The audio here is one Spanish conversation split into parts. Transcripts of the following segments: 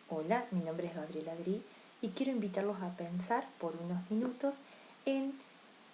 Hola, mi nombre es Gabriela Gri y quiero invitarlos a pensar por unos minutos en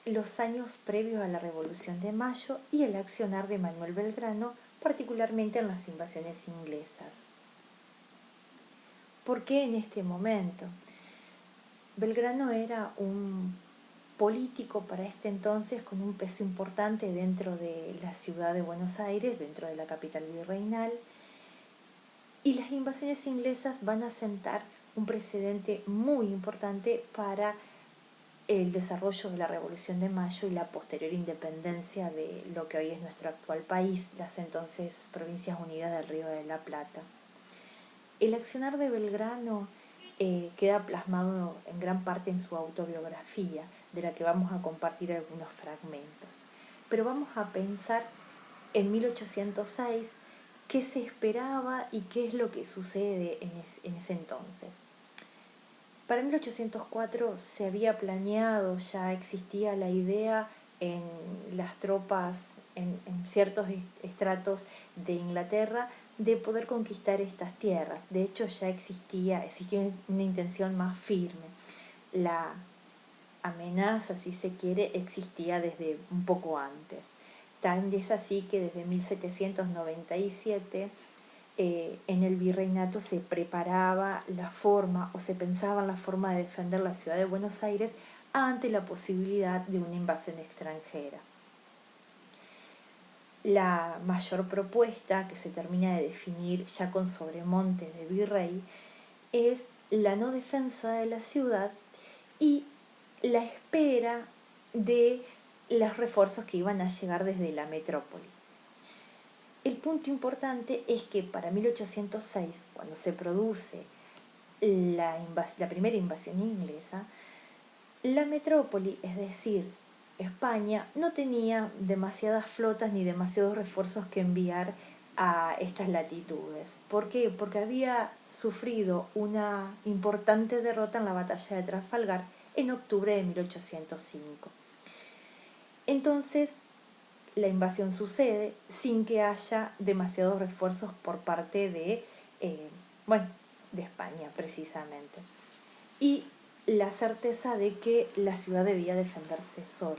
los años previos a la Revolución de Mayo y el accionar de Manuel Belgrano, particularmente en las invasiones inglesas. ¿Por qué en este momento? Belgrano era un político para este entonces con un peso importante dentro de la ciudad de Buenos Aires, dentro de la capital virreinal, y las invasiones inglesas van a sentar un precedente muy importante para el desarrollo de la Revolución de Mayo y la posterior independencia de lo que hoy es nuestro actual país, las entonces Provincias Unidas del Río de la Plata. El accionar de Belgrano queda plasmado en gran parte en su autobiografía, de la que vamos a compartir algunos fragmentos. Pero vamos a pensar en 1806 qué se esperaba y qué es lo que sucede en ese entonces. Para 1804 se había planeado, ya existía la idea en las tropas, en ciertos estratos de Inglaterra, de poder conquistar estas tierras. De hecho, ya existía una intención más firme. La amenaza, si se quiere, existía desde un poco antes. Tan es así que desde 1797 en el virreinato se preparaba la forma o se pensaba en la forma de defender la ciudad de Buenos Aires ante la posibilidad de una invasión extranjera. La mayor propuesta que se termina de definir ya con Sobremontes de virrey es la no defensa de la ciudad y la espera de los refuerzos que iban a llegar desde la metrópoli. El punto importante es que para 1806, cuando se produce la primera invasión inglesa, la metrópoli, es decir, España, no tenía demasiadas flotas ni demasiados refuerzos que enviar a estas latitudes. ¿Por qué? Porque había sufrido una importante derrota en la batalla de Trafalgar en octubre de 1805. Entonces, la invasión sucede sin que haya demasiados refuerzos por parte de España precisamente. Y la certeza de que la ciudad debía defenderse sola.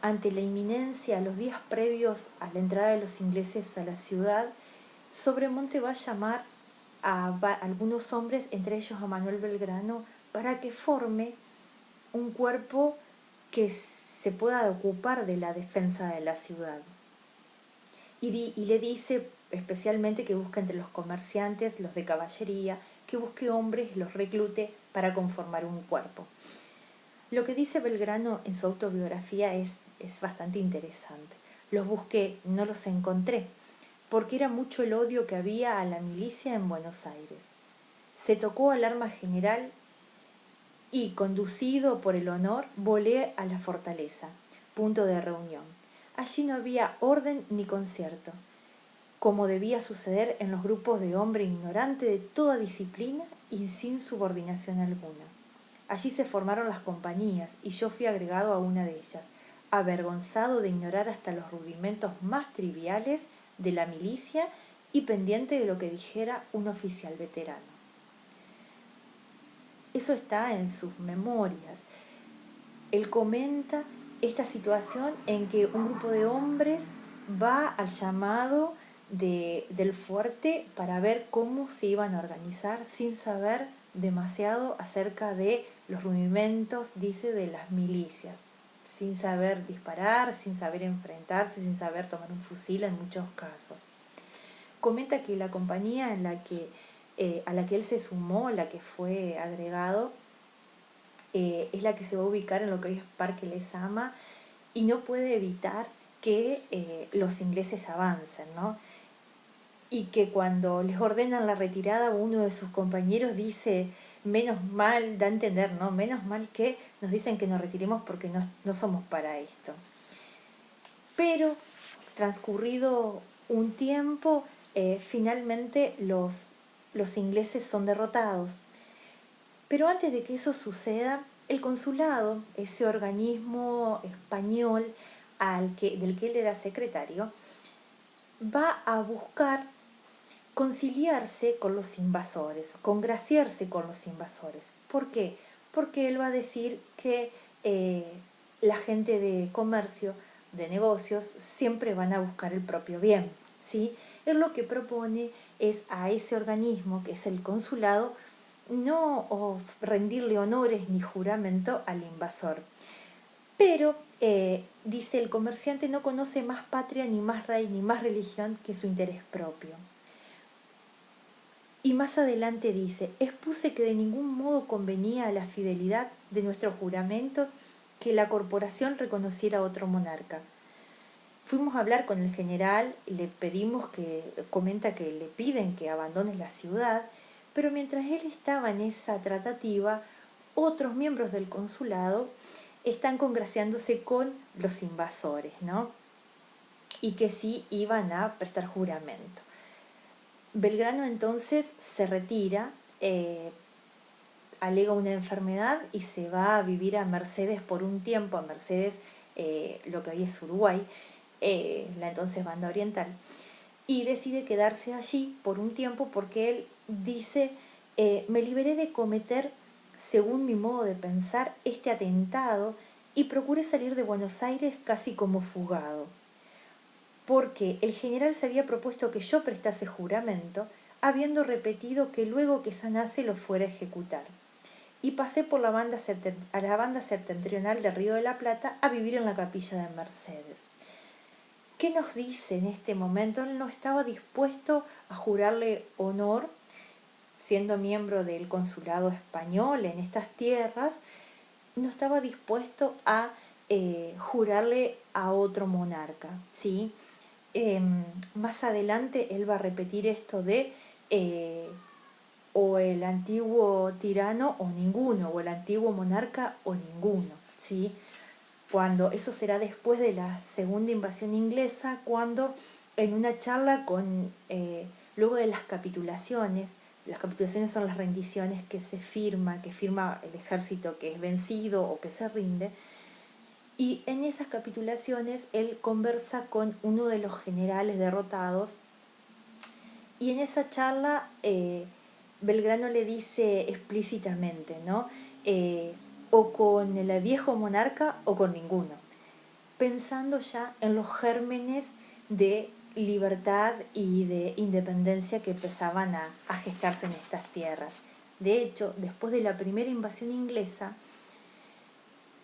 Ante la inminencia, los días previos a la entrada de los ingleses a la ciudad, Sobremonte va a llamar a algunos hombres, entre ellos a Manuel Belgrano, para que forme un cuerpo que se pueda ocupar de la defensa de la ciudad. Y le dice especialmente que busque entre los comerciantes, los de caballería, que busque hombres, los reclute para conformar un cuerpo. Lo que dice Belgrano en su autobiografía es bastante interesante. Los busqué, no los encontré, porque era mucho el odio que había a la milicia en Buenos Aires. Se tocó alarma general y, conducido por el honor, volé a la fortaleza, punto de reunión. Allí no había orden ni concierto, como debía suceder en los grupos de hombre ignorante de toda disciplina y sin subordinación alguna. Allí se formaron las compañías y yo fui agregado a una de ellas, avergonzado de ignorar hasta los rudimentos más triviales de la milicia y pendiente de lo que dijera un oficial veterano. Eso está en sus memorias. Él comenta esta situación en que un grupo de hombres va al llamado del fuerte para ver cómo se iban a organizar sin saber demasiado acerca de los rudimentos, dice, de las milicias, sin saber disparar, sin saber enfrentarse, sin saber tomar un fusil en muchos casos. Comenta que la compañía a la que él se sumó, la que fue agregado, es la que se va a ubicar en lo que hoy es Parque Lezama y no puede evitar que los ingleses avancen, ¿no? Y que cuando les ordenan la retirada, uno de sus compañeros dice, menos mal, da a entender, ¿no? Menos mal que nos dicen que nos retiremos porque no somos para esto. Pero, transcurrido un tiempo, finalmente los ingleses son derrotados. Pero antes de que eso suceda, el consulado, ese organismo español del que él era secretario, va a buscar conciliarse con los invasores, congraciarse con los invasores. ¿Por qué? Porque él va a decir que la gente de comercio, de negocios, siempre van a buscar el propio bien, ¿sí? Él lo que propone es a ese organismo, que es el consulado, no rendirle honores ni juramento al invasor. Pero, dice, el comerciante no conoce más patria, ni más rey, ni más religión que su interés propio. Y más adelante dice, expuse que de ningún modo convenía a la fidelidad de nuestros juramentos que la corporación reconociera a otro monarca. Fuimos a hablar con el general, le pedimos comenta que le piden que abandone la ciudad, pero mientras él estaba en esa tratativa, otros miembros del consulado están congraciándose con los invasores, ¿no? Y que sí iban a prestar juramento. Belgrano entonces se retira, alega una enfermedad y se va a vivir a Mercedes por un tiempo, a Mercedes, lo que hoy es Uruguay, la entonces banda oriental, y decide quedarse allí por un tiempo porque él dice, me liberé de cometer, según mi modo de pensar, este atentado y procuré salir de Buenos Aires casi como fugado, porque el general se había propuesto que yo prestase juramento, habiendo repetido que luego que sanase lo fuera a ejecutar. Y pasé por a la banda septentrional del Río de la Plata a vivir en la capilla de Mercedes. ¿Qué nos dice en este momento? Él no estaba dispuesto a jurarle honor, siendo miembro del consulado español en estas tierras, no estaba dispuesto a jurarle a otro monarca, ¿sí? Más adelante él va a repetir esto de o el antiguo tirano o ninguno, o el antiguo monarca o ninguno, ¿sí? Cuando eso será después de la segunda invasión inglesa, cuando en una charla luego de las capitulaciones son las rendiciones que firma el ejército que es vencido o que se rinde, y en esas capitulaciones él conversa con uno de los generales derrotados, y en esa charla Belgrano le dice explícitamente, ¿no? O con el viejo monarca o con ninguno, pensando ya en los gérmenes de libertad y de independencia que empezaban a gestarse en estas tierras. De hecho, después de la primera invasión inglesa,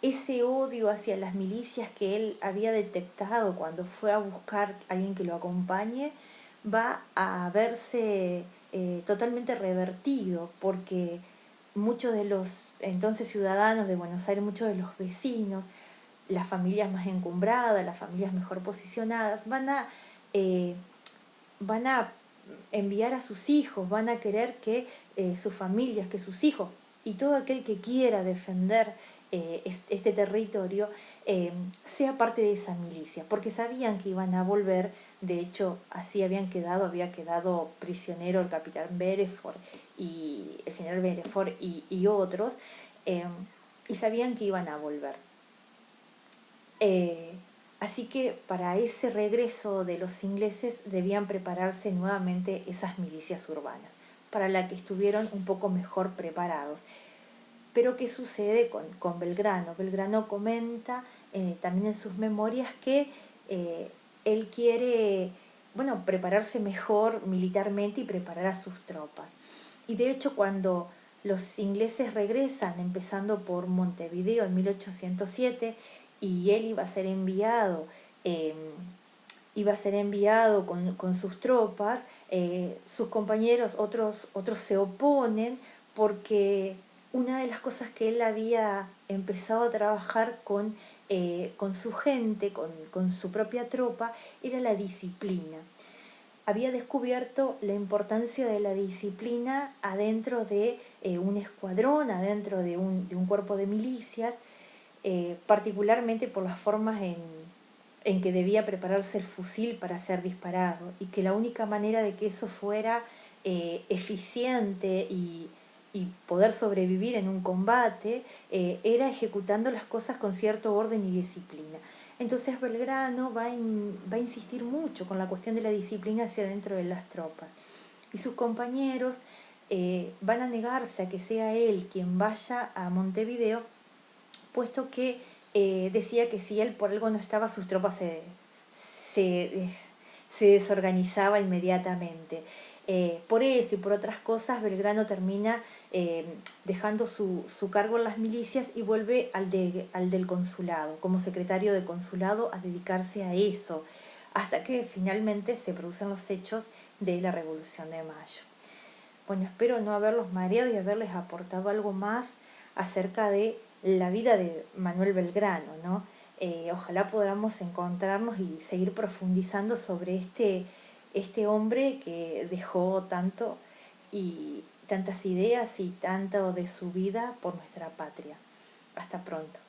ese odio hacia las milicias que él había detectado cuando fue a buscar a alguien que lo acompañe, va a verse totalmente revertido, porque muchos de los entonces ciudadanos de Buenos Aires, muchos de los vecinos, las familias más encumbradas, las familias mejor posicionadas, van a enviar a sus hijos, van a querer que sus familias, que sus hijos y todo aquel que quiera defender este territorio sea parte de esa milicia, porque sabían que iban a volver. De hecho, así había quedado prisionero el capitán Bereford y el general Bereford y otros, y sabían que iban a volver. Así que para ese regreso de los ingleses debían prepararse nuevamente esas milicias urbanas, para la que estuvieron un poco mejor preparados. Pero ¿qué sucede con Belgrano? Belgrano comenta también en sus memorias que él quiere, prepararse mejor militarmente y preparar a sus tropas. Y de hecho, cuando los ingleses regresan, empezando por Montevideo en 1807, y él iba a ser enviado con sus tropas, sus compañeros, otros se oponen, porque una de las cosas que él había empezado a trabajar con su gente, con su propia tropa, era la disciplina. Había descubierto la importancia de la disciplina adentro de un escuadrón, adentro de un cuerpo de milicias, particularmente por las formas en que debía prepararse el fusil para ser disparado, y que la única manera de que eso fuera eficiente y poder sobrevivir en un combate era ejecutando las cosas con cierto orden y disciplina. Entonces Belgrano va a insistir mucho con la cuestión de la disciplina hacia dentro de las tropas. y sus compañeros van a negarse a que sea él quien vaya a Montevideo, puesto que decía que si él por algo no estaba, sus tropas se, se desorganizaba inmediatamente. Por eso y por otras cosas, Belgrano termina dejando su cargo en las milicias y vuelve al del consulado, como secretario de consulado, a dedicarse a eso, hasta que finalmente se producen los hechos de la Revolución de Mayo. Bueno, espero no haberlos mareado y haberles aportado algo más acerca de la vida de Manuel Belgrano, ¿no? Ojalá podamos encontrarnos y seguir profundizando sobre este hombre que dejó tanto y tantas ideas y tanto de su vida por nuestra patria. Hasta pronto.